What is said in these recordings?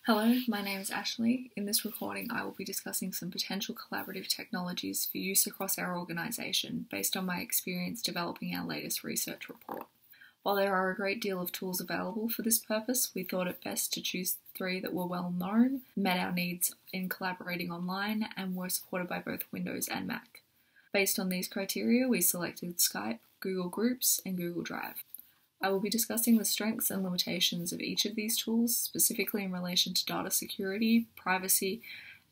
Hello, my name is Ashley. In this recording, I will be discussing some potential collaborative technologies for use across our organisation based on my experience developing our latest research report. While there are a great deal of tools available for this purpose, we thought it best to choose three that were well known, met our needs in collaborating online, and were supported by both Windows and Mac. Based on these criteria, we selected Skype, Google Groups, and Google Drive. I will be discussing the strengths and limitations of each of these tools, specifically in relation to data security, privacy,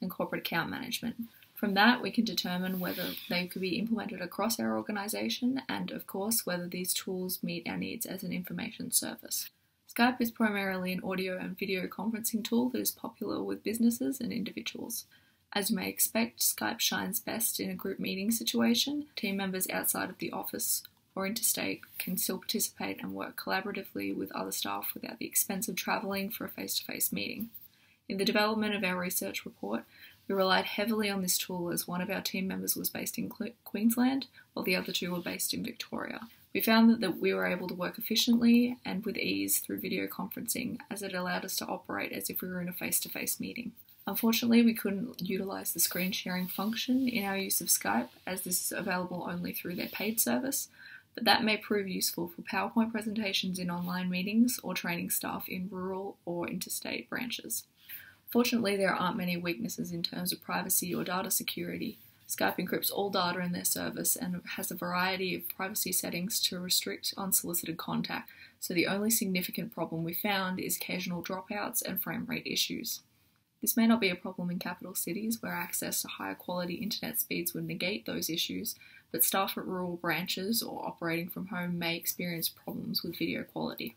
and corporate account management. From that, we can determine whether they could be implemented across our organisation and, of course, whether these tools meet our needs as an information service. Skype is primarily an audio and video conferencing tool that is popular with businesses and individuals. As you may expect, Skype shines best in a group meeting situation. Team members outside of the office or interstate can still participate and work collaboratively with other staff without the expense of travelling for a face-to-face meeting. In the development of our research report, we relied heavily on this tool as one of our team members was based in Queensland, while the other two were based in Victoria. We found that we were able to work efficiently and with ease through video conferencing, as it allowed us to operate as if we were in a face-to-face meeting. Unfortunately, we couldn't utilise the screen sharing function in our use of Skype, as this is available only through their paid service, but that may prove useful for PowerPoint presentations in online meetings or training staff in rural or interstate branches. Fortunately, there aren't many weaknesses in terms of privacy or data security. Skype encrypts all data in their service and has a variety of privacy settings to restrict unsolicited contact, so the only significant problem we found is occasional dropouts and frame rate issues. This may not be a problem in capital cities where access to higher quality internet speeds would negate those issues, but staff at rural branches or operating from home may experience problems with video quality.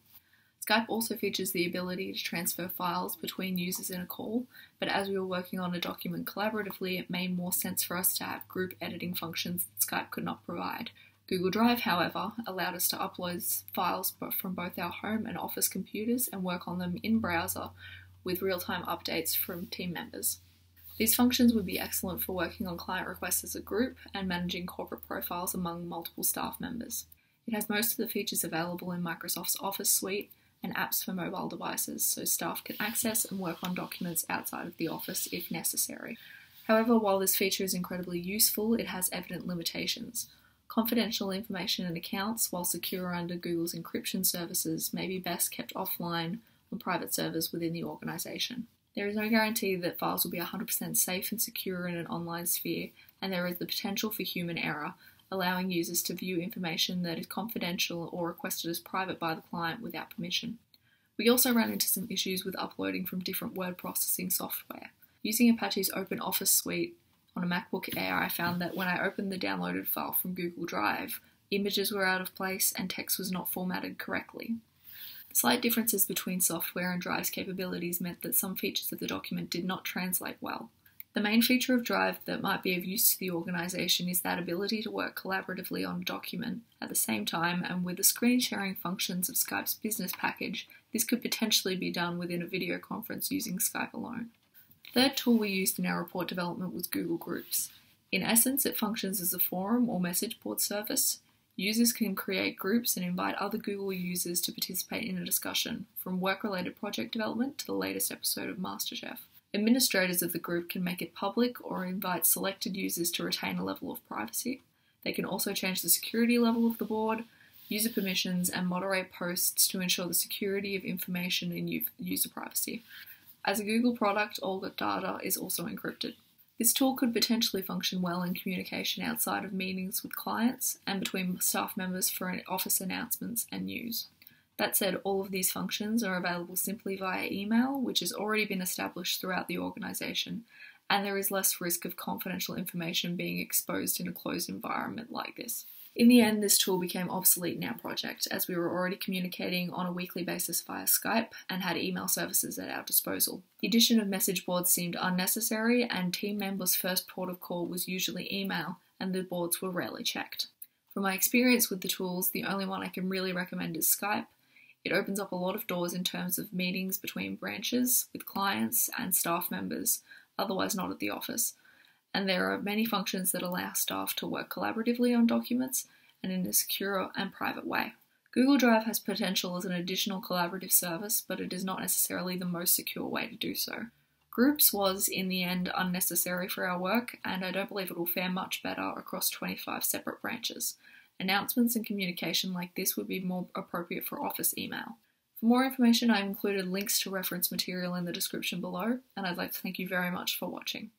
Skype also features the ability to transfer files between users in a call, but as we were working on a document collaboratively, it made more sense for us to have group editing functions that Skype could not provide. Google Drive, however, allowed us to upload files from both our home and office computers and work on them in browser with real-time updates from team members. These functions would be excellent for working on client requests as a group and managing corporate profiles among multiple staff members. It has most of the features available in Microsoft's Office suite and apps for mobile devices, so staff can access and work on documents outside of the office if necessary. However, while this feature is incredibly useful, it has evident limitations. Confidential information and accounts, while secure under Google's encryption services, may be best kept offline on private servers within the organisation. There is no guarantee that files will be 100% safe and secure in an online sphere, and there is the potential for human error, allowing users to view information that is confidential or requested as private by the client without permission. We also ran into some issues with uploading from different word processing software. Using Apache's Open Office suite on a MacBook Air, I found that when I opened the downloaded file from Google Drive, images were out of place and text was not formatted correctly. Slight differences between software and Drive's capabilities meant that some features of the document did not translate well. The main feature of Drive that might be of use to the organisation is that ability to work collaboratively on a document at the same time, and with the screen sharing functions of Skype's business package, this could potentially be done within a video conference using Skype alone. The third tool we used in our report development was Google Groups. In essence, it functions as a forum or message board service. Users can create groups and invite other Google users to participate in a discussion, from work-related project development to the latest episode of MasterChef. Administrators of the group can make it public or invite selected users to retain a level of privacy. They can also change the security level of the board, user permissions, and moderate posts to ensure the security of information and user privacy. As a Google product, all the data is also encrypted. This tool could potentially function well in communication outside of meetings with clients and between staff members for office announcements and news. That said, all of these functions are available simply via email, which has already been established throughout the organisation, and there is less risk of confidential information being exposed in a closed environment like this. In the end, this tool became obsolete in our project, as we were already communicating on a weekly basis via Skype and had email services at our disposal. The addition of message boards seemed unnecessary, and team members' first port of call was usually email, and the boards were rarely checked. From my experience with the tools, the only one I can really recommend is Skype. It opens up a lot of doors in terms of meetings between branches, with clients and staff members, otherwise not at the office. And there are many functions that allow staff to work collaboratively on documents and in a secure and private way. Google Drive has potential as an additional collaborative service, but it is not necessarily the most secure way to do so. Groups was, in the end, unnecessary for our work, and I don't believe it will fare much better across 25 separate branches. Announcements and communication like this would be more appropriate for office email. For more information, I've included links to reference material in the description below, and I'd like to thank you very much for watching.